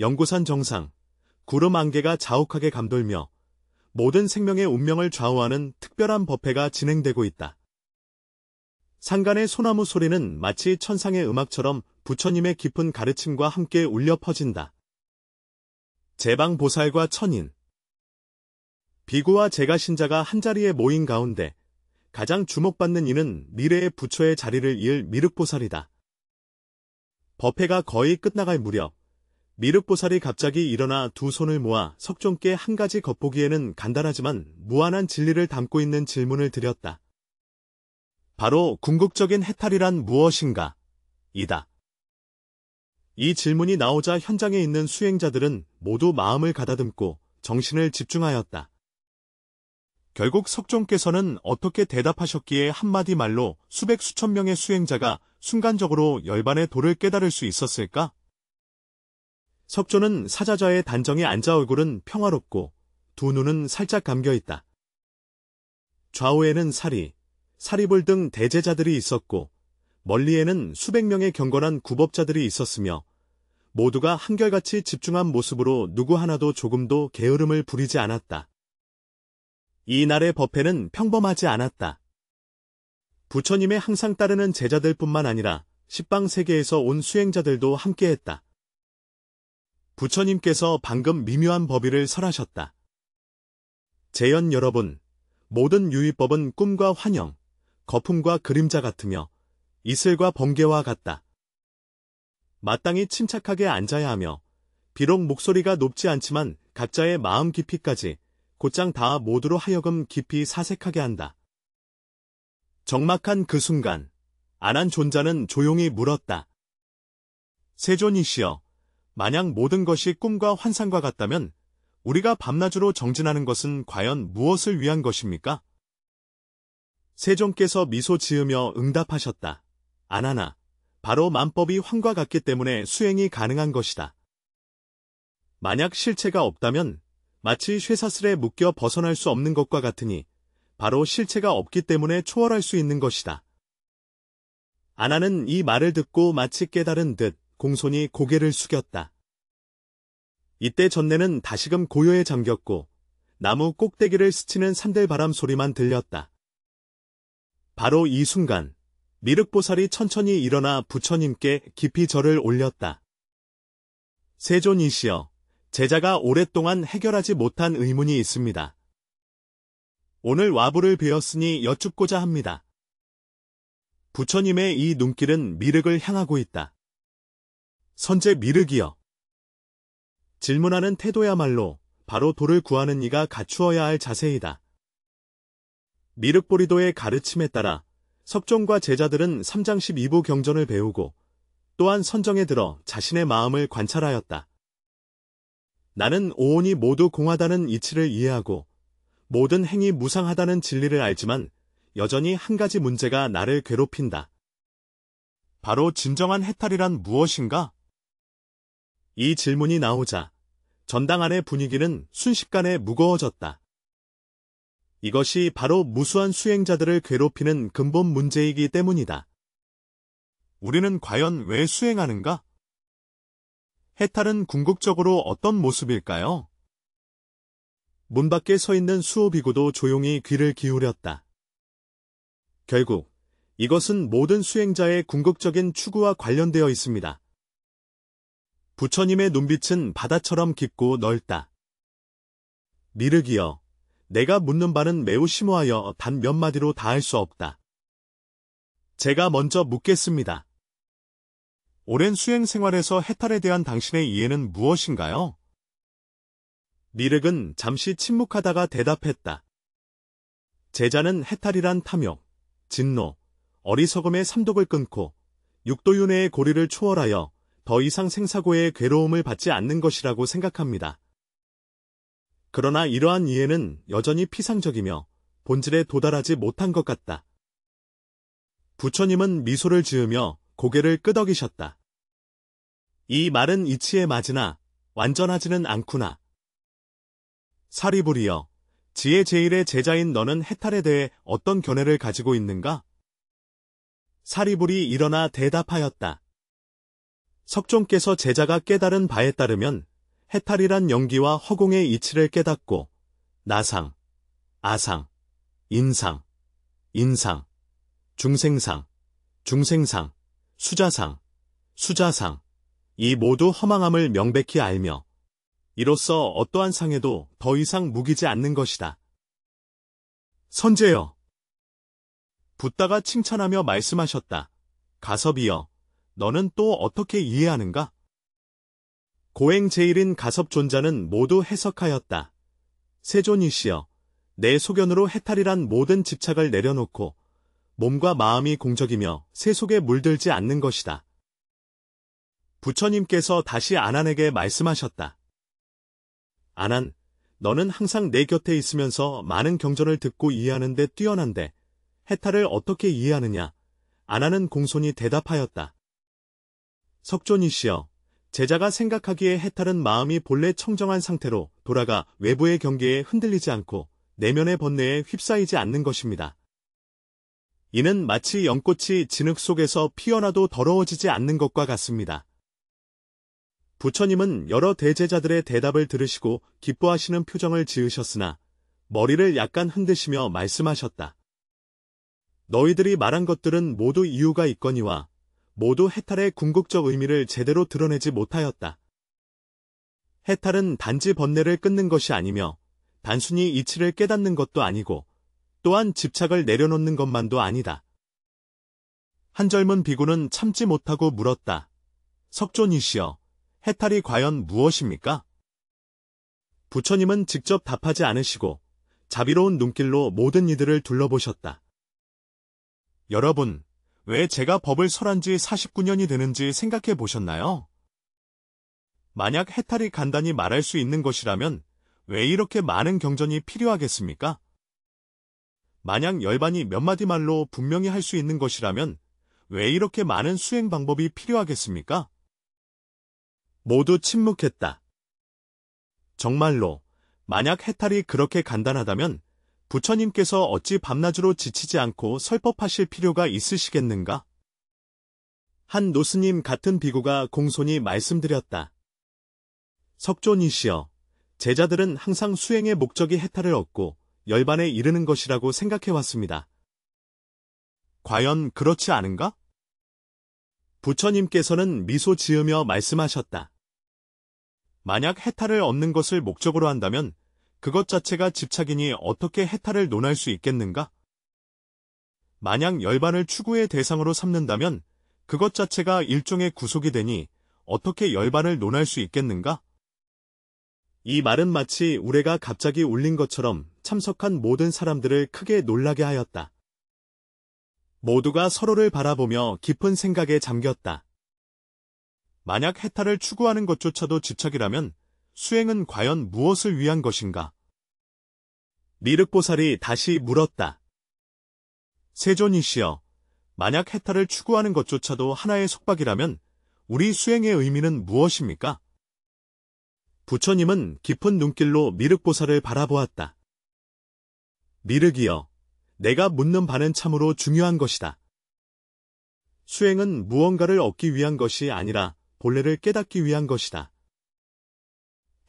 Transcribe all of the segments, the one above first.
영구산 정상, 구름 안개가 자욱하게 감돌며 모든 생명의 운명을 좌우하는 특별한 법회가 진행되고 있다. 산간의 소나무 소리는 마치 천상의 음악처럼 부처님의 깊은 가르침과 함께 울려 퍼진다. 제방보살과 천인, 비구와 제가신자가 한자리에 모인 가운데 가장 주목받는 이는 미래의 부처의 자리를 이을 미륵보살이다. 법회가 거의 끝나갈 무렵 미륵보살이 갑자기 일어나 두 손을 모아 석종께 한 가지 겉보기에는 간단하지만 무한한 진리를 담고 있는 질문을 드렸다. 바로 궁극적인 해탈이란 무엇인가? 이다. 이 질문이 나오자 현장에 있는 수행자들은 모두 마음을 가다듬고 정신을 집중하였다. 결국 석종께서는 어떻게 대답하셨기에 한마디 말로 수백 수천 명의 수행자가 순간적으로 열반의 도를 깨달을 수 있었을까? 석조는 사자좌의 단정에 앉아 얼굴은 평화롭고 두 눈은 살짝 감겨있다. 좌우에는 사리불 등 대제자들이 있었고 멀리에는 수백 명의 경건한 구법자들이 있었으며 모두가 한결같이 집중한 모습으로 누구 하나도 조금도 게으름을 부리지 않았다. 이 날의 법회는 평범하지 않았다. 부처님의 항상 따르는 제자들뿐만 아니라 십방세계에서 온 수행자들도 함께했다. 부처님께서 방금 미묘한 법의를 설하셨다. 재연 여러분, 모든 유의법은 꿈과 환영, 거품과 그림자 같으며 이슬과 번개와 같다. 마땅히 침착하게 앉아야 하며 비록 목소리가 높지 않지만 각자의 마음 깊이까지 곧장 다 모두로 하여금 깊이 사색하게 한다. 적막한 그 순간 안한 존자는 조용히 물었다. 세존이시여, 만약 모든 것이 꿈과 환상과 같다면 우리가 밤낮으로 정진하는 것은 과연 무엇을 위한 것입니까? 세존께서 미소 지으며 응답하셨다. 안하나, 바로 만법이 환과 같기 때문에 수행이 가능한 것이다. 만약 실체가 없다면 마치 쇠사슬에 묶여 벗어날 수 없는 것과 같으니 바로 실체가 없기 때문에 초월할 수 있는 것이다. 아나는 이 말을 듣고 마치 깨달은 듯 공손히 고개를 숙였다. 이때 전내는 다시금 고요에 잠겼고 나무 꼭대기를 스치는 산들바람 소리만 들렸다. 바로 이 순간 미륵보살이 천천히 일어나 부처님께 깊이 절을 올렸다. 세존이시여, 제자가 오랫동안 해결하지 못한 의문이 있습니다. 오늘 와부를 배웠으니 여쭙고자 합니다. 부처님의 이 눈길은 미륵을 향하고 있다. 선제 미륵이여. 질문하는 태도야말로 바로 도를 구하는 이가 갖추어야 할 자세이다. 미륵보리도의 가르침에 따라 석종과 제자들은 3장 12부 경전을 배우고 또한 선정에 들어 자신의 마음을 관찰하였다. 나는 오온이 모두 공하다는 이치를 이해하고 모든 행이 무상하다는 진리를 알지만 여전히 한 가지 문제가 나를 괴롭힌다. 바로 진정한 해탈이란 무엇인가? 이 질문이 나오자 전당 안의 분위기는 순식간에 무거워졌다. 이것이 바로 무수한 수행자들을 괴롭히는 근본 문제이기 때문이다. 우리는 과연 왜 수행하는가? 해탈은 궁극적으로 어떤 모습일까요? 문 밖에 서 있는 수호비구도 조용히 귀를 기울였다. 결국 이것은 모든 수행자의 궁극적인 추구와 관련되어 있습니다. 부처님의 눈빛은 바다처럼 깊고 넓다. 미륵이여, 내가 묻는 바는 매우 심오하여 단 몇 마디로 다 할 수 없다. 제가 먼저 묻겠습니다. 오랜 수행 생활에서 해탈에 대한 당신의 이해는 무엇인가요? 미륵은 잠시 침묵하다가 대답했다. 제자는 해탈이란 탐욕, 진노, 어리석음의 삼독을 끊고 육도윤회의 고리를 초월하여 더 이상 생사고의 괴로움을 받지 않는 것이라고 생각합니다. 그러나 이러한 이해는 여전히 피상적이며 본질에 도달하지 못한 것 같다. 부처님은 미소를 지으며 고개를 끄덕이셨다. 이 말은 이치에 맞으나 완전하지는 않구나. 사리불이여, 지혜 제일의 제자인 너는 해탈에 대해 어떤 견해를 가지고 있는가? 사리불이 일어나 대답하였다. 석종께서 제자가 깨달은 바에 따르면 해탈이란 연기와 허공의 이치를 깨닫고 나상, 아상, 인상, 인상, 중생상, 중생상, 수자상, 수자상, 이 모두 허망함을 명백히 알며 이로써 어떠한 상에도 더 이상 묵이지 않는 것이다. 선제여. 붓다가 칭찬하며 말씀하셨다. 가섭이여, 너는 또 어떻게 이해하는가? 고행 제일인 가섭존자는 모두 해석하였다. 세존이시여, 내 소견으로 해탈이란 모든 집착을 내려놓고 몸과 마음이 공적이며 세속에 물들지 않는 것이다. 부처님께서 다시 아난에게 말씀하셨다. 아난, 너는 항상 내 곁에 있으면서 많은 경전을 듣고 이해하는 데 뛰어난데 해탈을 어떻게 이해하느냐? 아난은 공손히 대답하였다. 석존이시여, 제자가 생각하기에 해탈은 마음이 본래 청정한 상태로 돌아가 외부의 경계에 흔들리지 않고 내면의 번뇌에 휩싸이지 않는 것입니다. 이는 마치 연꽃이 진흙 속에서 피어나도 더러워지지 않는 것과 같습니다. 부처님은 여러 대제자들의 대답을 들으시고 기뻐하시는 표정을 지으셨으나 머리를 약간 흔드시며 말씀하셨다. 너희들이 말한 것들은 모두 이유가 있거니와 모두 해탈의 궁극적 의미를 제대로 드러내지 못하였다. 해탈은 단지 번뇌를 끊는 것이 아니며 단순히 이치를 깨닫는 것도 아니고 또한 집착을 내려놓는 것만도 아니다. 한 젊은 비구는 참지 못하고 물었다. 석존이시여, 해탈이 과연 무엇입니까? 부처님은 직접 답하지 않으시고 자비로운 눈길로 모든 이들을 둘러보셨다. 여러분, 왜 제가 법을 설한 지 49년이 되는지 생각해 보셨나요? 만약 해탈이 간단히 말할 수 있는 것이라면 왜 이렇게 많은 경전이 필요하겠습니까? 만약 열반이 몇 마디 말로 분명히 할 수 있는 것이라면 왜 이렇게 많은 수행 방법이 필요하겠습니까? 모두 침묵했다. 정말로 만약 해탈이 그렇게 간단하다면 부처님께서 어찌 밤낮으로 지치지 않고 설법하실 필요가 있으시겠는가? 한 노스님 같은 비구가 공손히 말씀드렸다. 석존이시여, 제자들은 항상 수행의 목적이 해탈을 얻고 열반에 이르는 것이라고 생각해왔습니다. 과연 그렇지 않은가? 부처님께서는 미소 지으며 말씀하셨다. 만약 해탈을 얻는 것을 목적으로 한다면 그것 자체가 집착이니 어떻게 해탈을 논할 수 있겠는가? 만약 열반을 추구의 대상으로 삼는다면 그것 자체가 일종의 구속이 되니 어떻게 열반을 논할 수 있겠는가? 이 말은 마치 우레가 갑자기 울린 것처럼 참석한 모든 사람들을 크게 놀라게 하였다. 모두가 서로를 바라보며 깊은 생각에 잠겼다. 만약 해탈을 추구하는 것조차도 집착이라면 수행은 과연 무엇을 위한 것인가? 미륵보살이 다시 물었다. 세존이시여, 만약 해탈을 추구하는 것조차도 하나의 속박이라면 우리 수행의 의미는 무엇입니까? 부처님은 깊은 눈길로 미륵보살을 바라보았다. 미륵이여, 내가 묻는 바는 참으로 중요한 것이다. 수행은 무언가를 얻기 위한 것이 아니라 본래를 깨닫기 위한 것이다.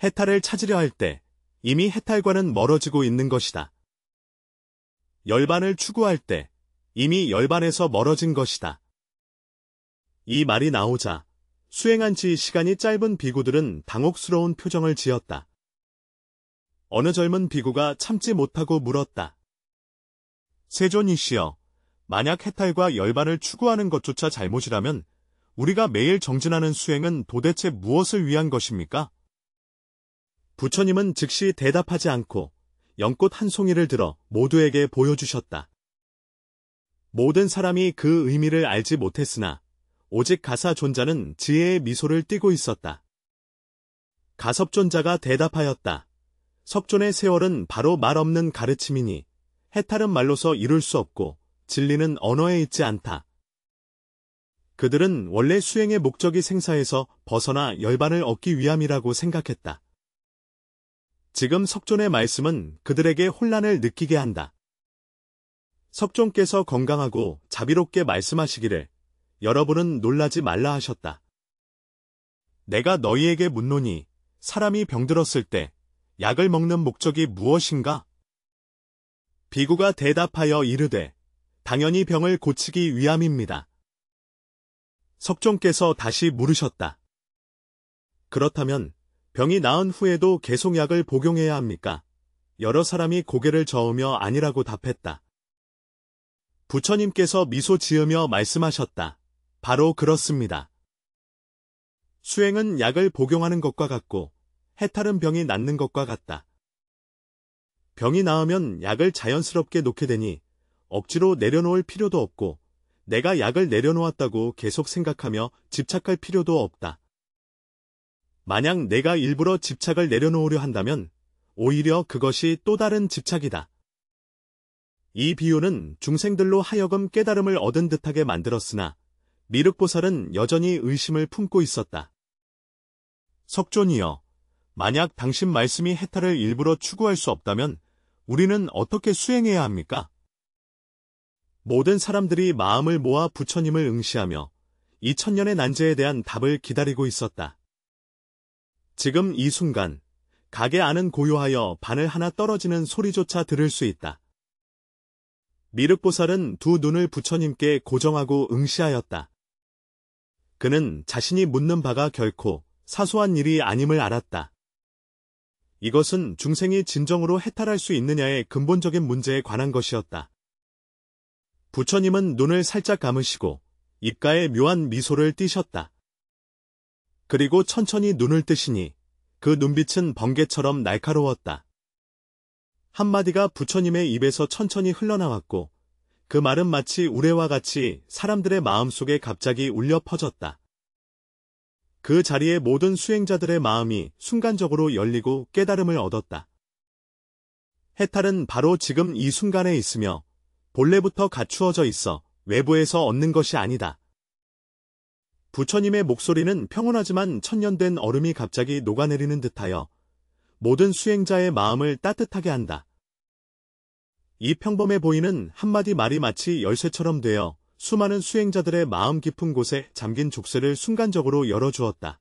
해탈을 찾으려 할 때 이미 해탈과는 멀어지고 있는 것이다. 열반을 추구할 때 이미 열반에서 멀어진 것이다. 이 말이 나오자 수행한 지 시간이 짧은 비구들은 당혹스러운 표정을 지었다. 어느 젊은 비구가 참지 못하고 물었다. 세존이시여, 만약 해탈과 열반을 추구하는 것조차 잘못이라면 우리가 매일 정진하는 수행은 도대체 무엇을 위한 것입니까? 부처님은 즉시 대답하지 않고 연꽃 한 송이를 들어 모두에게 보여주셨다. 모든 사람이 그 의미를 알지 못했으나 오직 가사존자는 지혜의 미소를 띠고 있었다. 가섭존자가 대답하였다. 석존의 세월은 바로 말 없는 가르침이니 해탈은 말로서 이룰 수 없고 진리는 언어에 있지 않다. 그들은 원래 수행의 목적이 생사에서 벗어나 열반을 얻기 위함이라고 생각했다. 지금 석존의 말씀은 그들에게 혼란을 느끼게 한다. 석존께서 건강하고 자비롭게 말씀하시기를 여러분은 놀라지 말라 하셨다. 내가 너희에게 묻노니 사람이 병들었을 때 약을 먹는 목적이 무엇인가? 비구가 대답하여 이르되 당연히 병을 고치기 위함입니다. 석종께서 다시 물으셨다. 그렇다면 병이 나은 후에도 계속 약을 복용해야 합니까? 여러 사람이 고개를 저으며 아니라고 답했다. 부처님께서 미소 지으며 말씀하셨다. 바로 그렇습니다. 수행은 약을 복용하는 것과 같고 해탈은 병이 낫는 것과 같다. 병이 나으면 약을 자연스럽게 놓게 되니 억지로 내려놓을 필요도 없고 내가 약을 내려놓았다고 계속 생각하며 집착할 필요도 없다. 만약 내가 일부러 집착을 내려놓으려 한다면 오히려 그것이 또 다른 집착이다. 이 비유는 중생들로 하여금 깨달음을 얻은 듯하게 만들었으나 미륵보살은 여전히 의심을 품고 있었다. 석존이여, 만약 당신 말씀이 해탈을 일부러 추구할 수 없다면 우리는 어떻게 수행해야 합니까? 모든 사람들이 마음을 모아 부처님을 응시하며 이 천년의 난제에 대한 답을 기다리고 있었다. 지금 이 순간 가게 안은 고요하여 바늘 하나 떨어지는 소리조차 들을 수 있다. 미륵보살은 두 눈을 부처님께 고정하고 응시하였다. 그는 자신이 묻는 바가 결코 사소한 일이 아님을 알았다. 이것은 중생이 진정으로 해탈할 수 있느냐의 근본적인 문제에 관한 것이었다. 부처님은 눈을 살짝 감으시고 입가에 묘한 미소를 띠셨다. 그리고 천천히 눈을 뜨시니 그 눈빛은 번개처럼 날카로웠다. 한마디가 부처님의 입에서 천천히 흘러나왔고 그 말은 마치 우레와 같이 사람들의 마음속에 갑자기 울려 퍼졌다. 그 자리에 모든 수행자들의 마음이 순간적으로 열리고 깨달음을 얻었다. 해탈은 바로 지금 이 순간에 있으며 본래부터 갖추어져 있어 외부에서 얻는 것이 아니다. 부처님의 목소리는 평온하지만 천년된 얼음이 갑자기 녹아내리는 듯하여 모든 수행자의 마음을 따뜻하게 한다. 이 평범해 보이는 한마디 말이 마치 열쇠처럼 되어 수많은 수행자들의 마음 깊은 곳에 잠긴 족쇄를 순간적으로 열어주었다.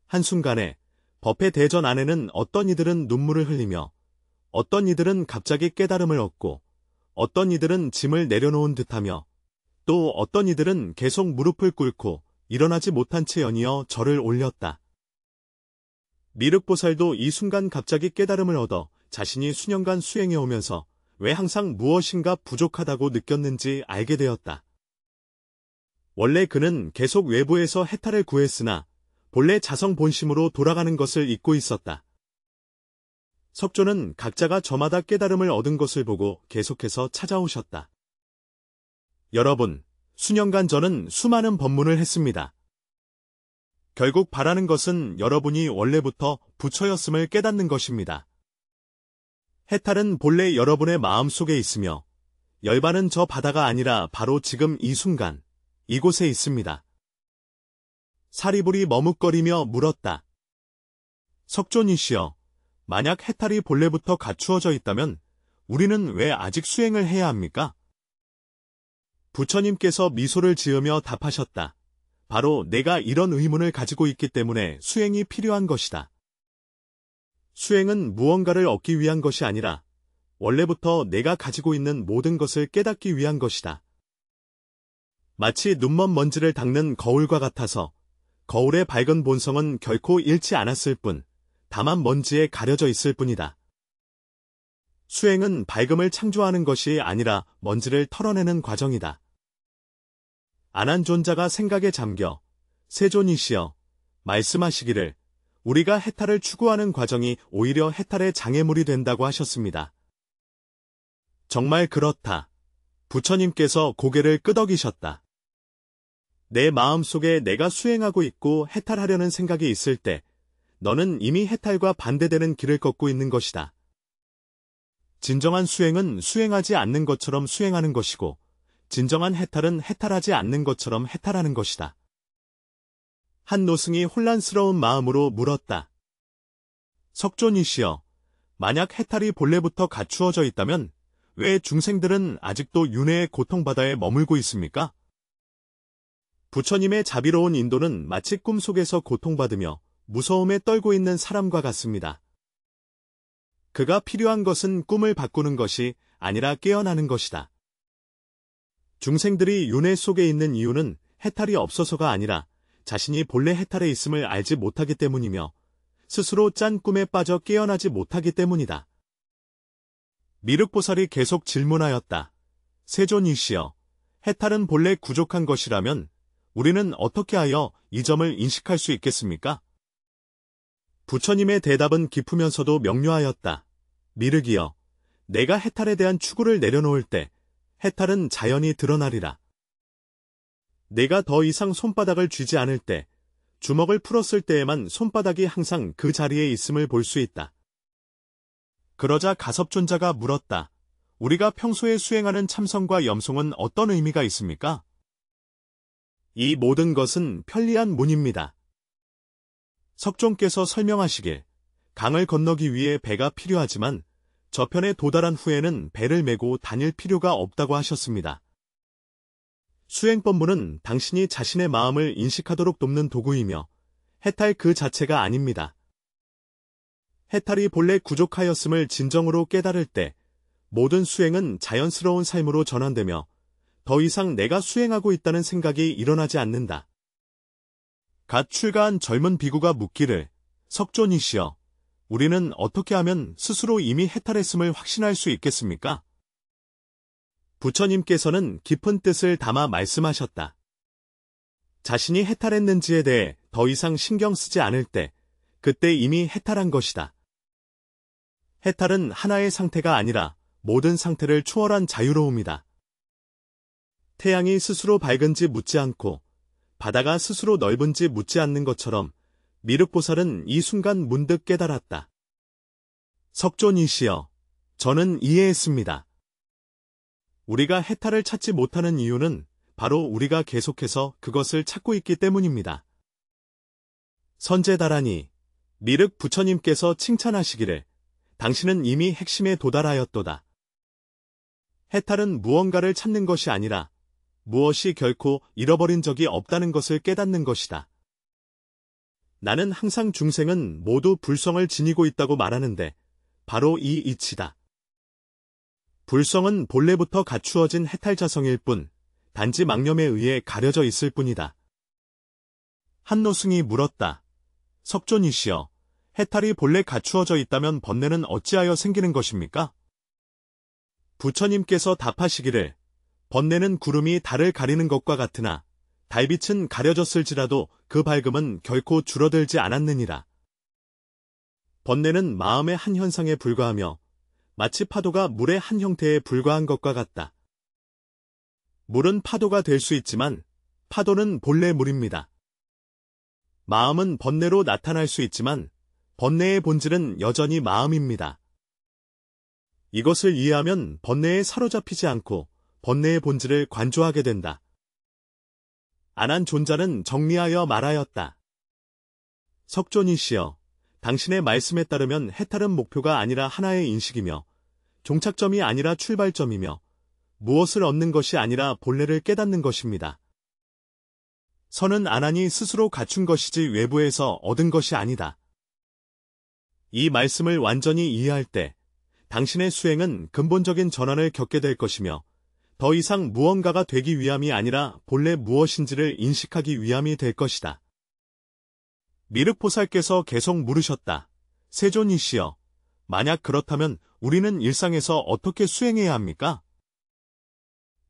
한순간에 법회 대전 안에는 어떤 이들은 눈물을 흘리며 어떤 이들은 갑자기 깨달음을 얻고 어떤 이들은 짐을 내려놓은 듯하며 또 어떤 이들은 계속 무릎을 꿇고 일어나지 못한 채 연이어 절을 올렸다. 미륵보살도 이 순간 갑자기 깨달음을 얻어 자신이 수년간 수행해 오면서 왜 항상 무엇인가 부족하다고 느꼈는지 알게 되었다. 원래 그는 계속 외부에서 해탈을 구했으나 본래 자성 본심으로 돌아가는 것을 잊고 있었다. 석조는 각자가 저마다 깨달음을 얻은 것을 보고 계속해서 찾아오셨다. 여러분, 수년간 저는 수많은 법문을 했습니다. 결국 바라는 것은 여러분이 원래부터 부처였음을 깨닫는 것입니다. 해탈은 본래 여러분의 마음속에 있으며 열반은 저 바다가 아니라 바로 지금 이 순간 이곳에 있습니다. 사리불이 머뭇거리며 물었다. 석존이시여, 만약 해탈이 본래부터 갖추어져 있다면 우리는 왜 아직 수행을 해야 합니까? 부처님께서 미소를 지으며 답하셨다. 바로 내가 이런 의문을 가지고 있기 때문에 수행이 필요한 것이다. 수행은 무언가를 얻기 위한 것이 아니라 원래부터 내가 가지고 있는 모든 것을 깨닫기 위한 것이다. 마치 눈먼 먼지를 닦는 거울과 같아서 거울의 밝은 본성은 결코 잃지 않았을 뿐 다만 먼지에 가려져 있을 뿐이다. 수행은 밝음을 창조하는 것이 아니라 먼지를 털어내는 과정이다. 아난존자가 생각에 잠겨 세존이시여 말씀하시기를 우리가 해탈을 추구하는 과정이 오히려 해탈의 장애물이 된다고 하셨습니다. 정말 그렇다. 부처님께서 고개를 끄덕이셨다. 내 마음속에 내가 수행하고 있고 해탈하려는 생각이 있을 때 너는 이미 해탈과 반대되는 길을 걷고 있는 것이다. 진정한 수행은 수행하지 않는 것처럼 수행하는 것이고 진정한 해탈은 해탈하지 않는 것처럼 해탈하는 것이다. 한 노승이 혼란스러운 마음으로 물었다. 석존이시여, 만약 해탈이 본래부터 갖추어져 있다면 왜 중생들은 아직도 윤회의 고통바다에 머물고 있습니까? 부처님의 자비로운 인도는 마치 꿈속에서 고통받으며 무서움에 떨고 있는 사람과 같습니다. 그가 필요한 것은 꿈을 바꾸는 것이 아니라 깨어나는 것이다. 중생들이 윤회 속에 있는 이유는 해탈이 없어서가 아니라 자신이 본래 해탈에 있음을 알지 못하기 때문이며 스스로 짠 꿈에 빠져 깨어나지 못하기 때문이다. 미륵보살이 계속 질문하였다. 세존이시여, 해탈은 본래 부족한 것이라면 우리는 어떻게 하여 이 점을 인식할 수 있겠습니까? 부처님의 대답은 깊으면서도 명료하였다. 미륵이여, 내가 해탈에 대한 추구를 내려놓을 때 해탈은 자연히 드러나리라. 내가 더 이상 손바닥을 쥐지 않을 때, 주먹을 풀었을 때에만 손바닥이 항상 그 자리에 있음을 볼 수 있다. 그러자 가섭존자가 물었다. 우리가 평소에 수행하는 참선과 염송은 어떤 의미가 있습니까? 이 모든 것은 편리한 문입니다. 석종께서 설명하시길, 강을 건너기 위해 배가 필요하지만 저편에 도달한 후에는 배를 메고 다닐 필요가 없다고 하셨습니다. 수행법문은 당신이 자신의 마음을 인식하도록 돕는 도구이며 해탈 그 자체가 아닙니다. 해탈이 본래 부족하였음을 진정으로 깨달을 때 모든 수행은 자연스러운 삶으로 전환되며 더 이상 내가 수행하고 있다는 생각이 일어나지 않는다. 갓 출가한 젊은 비구가 묻기를, 석존이시여, 우리는 어떻게 하면 스스로 이미 해탈했음을 확신할 수 있겠습니까? 부처님께서는 깊은 뜻을 담아 말씀하셨다. 자신이 해탈했는지에 대해 더 이상 신경 쓰지 않을 때, 그때 이미 해탈한 것이다. 해탈은 하나의 상태가 아니라 모든 상태를 초월한 자유로움이다. 태양이 스스로 밝은지 묻지 않고 바다가 스스로 넓은지 묻지 않는 것처럼 미륵보살은 이 순간 문득 깨달았다. 석존이시여, 저는 이해했습니다. 우리가 해탈을 찾지 못하는 이유는 바로 우리가 계속해서 그것을 찾고 있기 때문입니다. 선제다라니, 미륵 부처님께서 칭찬하시기를, 당신은 이미 핵심에 도달하였도다. 해탈은 무언가를 찾는 것이 아니라 무엇이 결코 잃어버린 적이 없다는 것을 깨닫는 것이다. 나는 항상 중생은 모두 불성을 지니고 있다고 말하는데 바로 이 이치다. 불성은 본래부터 갖추어진 해탈자성일 뿐 단지 망념에 의해 가려져 있을 뿐이다. 한노승이 물었다. 석존이시여, 해탈이 본래 갖추어져 있다면 번뇌는 어찌하여 생기는 것입니까? 부처님께서 답하시기를, 번뇌는 구름이 달을 가리는 것과 같으나 달빛은 가려졌을지라도 그 밝음은 결코 줄어들지 않았느니라. 번뇌는 마음의 한 현상에 불과하며 마치 파도가 물의 한 형태에 불과한 것과 같다. 물은 파도가 될 수 있지만 파도는 본래 물입니다. 마음은 번뇌로 나타날 수 있지만 번뇌의 본질은 여전히 마음입니다. 이것을 이해하면 번뇌에 사로잡히지 않고 번뇌의 본질을 관조하게 된다. 안한존자는 정리하여 말하였다. 석존이시여, 당신의 말씀에 따르면 해탈은 목표가 아니라 하나의 인식이며 종착점이 아니라 출발점이며 무엇을 얻는 것이 아니라 본래를 깨닫는 것입니다. 선은 안한이 스스로 갖춘 것이지 외부에서 얻은 것이 아니다. 이 말씀을 완전히 이해할 때 당신의 수행은 근본적인 전환을 겪게 될 것이며 더 이상 무언가가 되기 위함이 아니라 본래 무엇인지를 인식하기 위함이 될 것이다. 미륵보살께서 계속 물으셨다. 세존이시여, 만약 그렇다면 우리는 일상에서 어떻게 수행해야 합니까?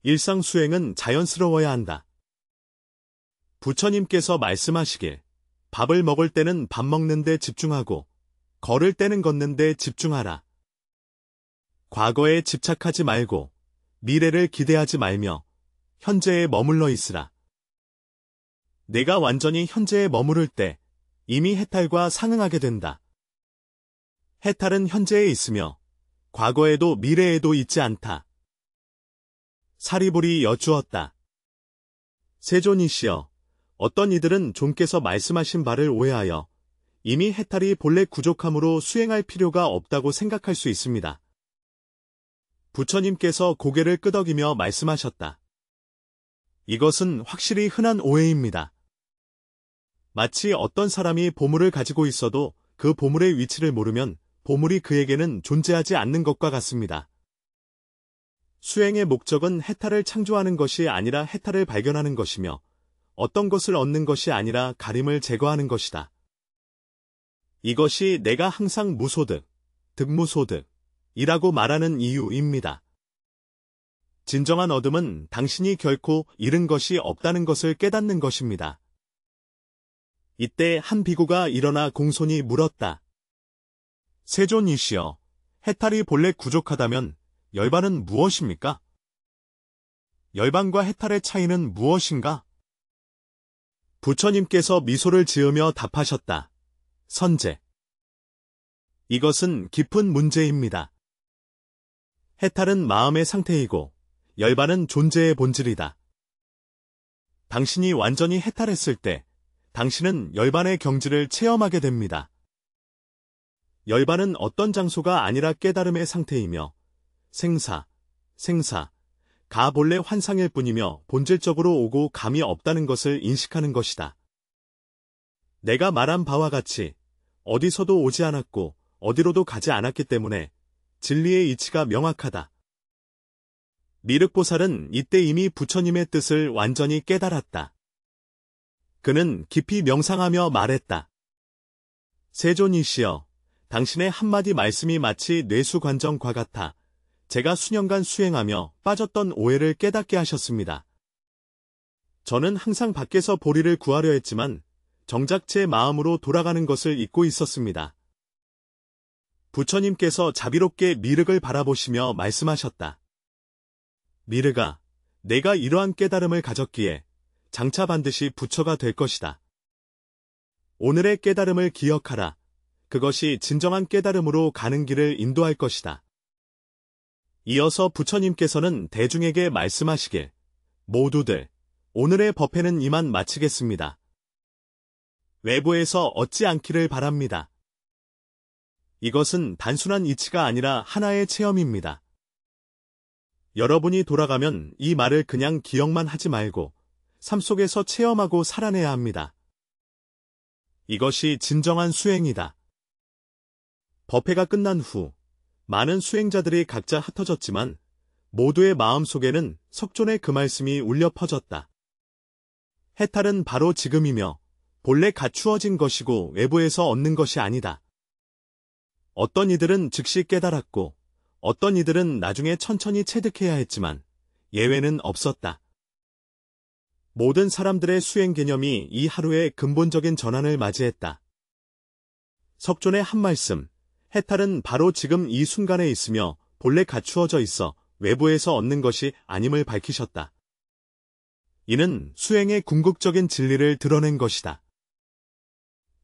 일상 수행은 자연스러워야 한다. 부처님께서 말씀하시길, 밥을 먹을 때는 밥 먹는 데 집중하고 걸을 때는 걷는 데 집중하라. 과거에 집착하지 말고 미래를 기대하지 말며 현재에 머물러 있으라. 내가 완전히 현재에 머무를 때 이미 해탈과 상응하게 된다. 해탈은 현재에 있으며 과거에도 미래에도 있지 않다. 사리불이 여쭈었다. 세존이시여, 어떤 이들은 존께서 말씀하신 바를 오해하여 이미 해탈이 본래 부족함으로 수행할 필요가 없다고 생각할 수 있습니다. 부처님께서 고개를 끄덕이며 말씀하셨다. 이것은 확실히 흔한 오해입니다. 마치 어떤 사람이 보물을 가지고 있어도 그 보물의 위치를 모르면 보물이 그에게는 존재하지 않는 것과 같습니다. 수행의 목적은 해탈을 창조하는 것이 아니라 해탈을 발견하는 것이며 어떤 것을 얻는 것이 아니라 가림을 제거하는 것이다. 이것이 내가 항상 무소득, 득무소득이라고 말하는 이유입니다. 진정한 얻음은 당신이 결코 잃은 것이 없다는 것을 깨닫는 것입니다. 이때 한 비구가 일어나 공손히 물었다. 세존이시여, 해탈이 본래 부족하다면 열반은 무엇입니까? 열반과 해탈의 차이는 무엇인가? 부처님께서 미소를 지으며 답하셨다. 선제. 이것은 깊은 문제입니다. 해탈은 마음의 상태이고 열반은 존재의 본질이다. 당신이 완전히 해탈했을 때 당신은 열반의 경지를 체험하게 됩니다. 열반은 어떤 장소가 아니라 깨달음의 상태이며 생사, 가 본래 환상일 뿐이며 본질적으로 오고 감이 없다는 것을 인식하는 것이다. 내가 말한 바와 같이 어디서도 오지 않았고 어디로도 가지 않았기 때문에 진리의 이치가 명확하다. 미륵보살은 이때 이미 부처님의 뜻을 완전히 깨달았다. 그는 깊이 명상하며 말했다. 세존이시여, 당신의 한마디 말씀이 마치 뇌수관정과 같아 제가 수년간 수행하며 빠졌던 오해를 깨닫게 하셨습니다. 저는 항상 밖에서 보리를 구하려 했지만 정작 제 마음으로 돌아가는 것을 잊고 있었습니다. 부처님께서 자비롭게 미륵을 바라보시며 말씀하셨다. 미륵아, 내가 이러한 깨달음을 가졌기에 장차 반드시 부처가 될 것이다. 오늘의 깨달음을 기억하라. 그것이 진정한 깨달음으로 가는 길을 인도할 것이다. 이어서 부처님께서는 대중에게 말씀하시길, 모두들, 오늘의 법회는 이만 마치겠습니다. 외부에서 얻지 않기를 바랍니다. 이것은 단순한 이치가 아니라 하나의 체험입니다. 여러분이 돌아가면 이 말을 그냥 기억만 하지 말고 삶 속에서 체험하고 살아내야 합니다. 이것이 진정한 수행이다. 법회가 끝난 후 많은 수행자들이 각자 흩어졌지만 모두의 마음속에는 석존의 그 말씀이 울려 퍼졌다. 해탈은 바로 지금이며 본래 갖추어진 것이고 외부에서 얻는 것이 아니다. 어떤 이들은 즉시 깨달았고 어떤 이들은 나중에 천천히 체득해야 했지만 예외는 없었다. 모든 사람들의 수행 개념이 이 하루의 근본적인 전환을 맞이했다. 석존의 한 말씀, 해탈은 바로 지금 이 순간에 있으며 본래 갖추어져 있어 외부에서 얻는 것이 아님을 밝히셨다. 이는 수행의 궁극적인 진리를 드러낸 것이다.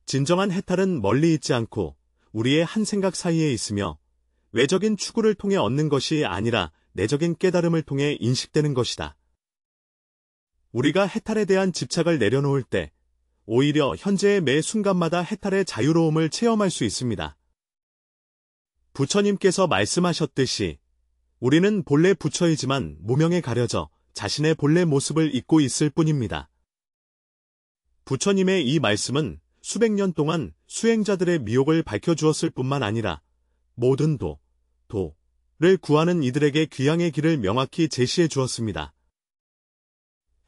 진정한 해탈은 멀리 있지 않고 우리의 한 생각 사이에 있으며 외적인 추구를 통해 얻는 것이 아니라 내적인 깨달음을 통해 인식되는 것이다. 우리가 해탈에 대한 집착을 내려놓을 때 오히려 현재의 매 순간마다 해탈의 자유로움을 체험할 수 있습니다. 부처님께서 말씀하셨듯이 우리는 본래 부처이지만 무명에 가려져 자신의 본래 모습을 잊고 있을 뿐입니다. 부처님의 이 말씀은 수백 년 동안 수행자들의 미혹을 밝혀주었을 뿐만 아니라 모든 도를 구하는 이들에게 귀향의 길을 명확히 제시해 주었습니다.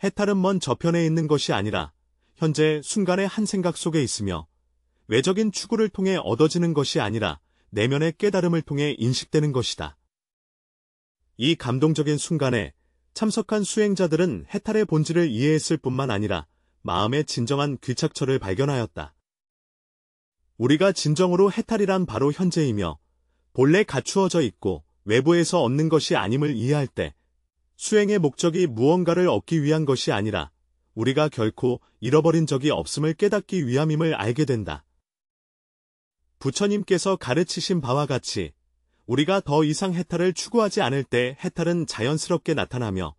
해탈은 먼 저편에 있는 것이 아니라 현재 순간의 한 생각 속에 있으며 외적인 추구를 통해 얻어지는 것이 아니라 내면의 깨달음을 통해 인식되는 것이다. 이 감동적인 순간에 참석한 수행자들은 해탈의 본질을 이해했을 뿐만 아니라 마음의 진정한 귀착처를 발견하였다. 우리가 진정으로 해탈이란 바로 현재이며 본래 갖추어져 있고 외부에서 얻는 것이 아님을 이해할 때 수행의 목적이 무언가를 얻기 위한 것이 아니라 우리가 결코 잃어버린 적이 없음을 깨닫기 위함임을 알게 된다. 부처님께서 가르치신 바와 같이 우리가 더 이상 해탈을 추구하지 않을 때 해탈은 자연스럽게 나타나며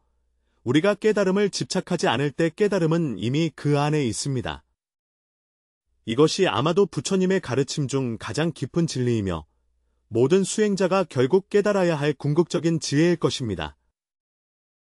우리가 깨달음을 집착하지 않을 때 깨달음은 이미 그 안에 있습니다. 이것이 아마도 부처님의 가르침 중 가장 깊은 진리이며 모든 수행자가 결국 깨달아야 할 궁극적인 지혜일 것입니다.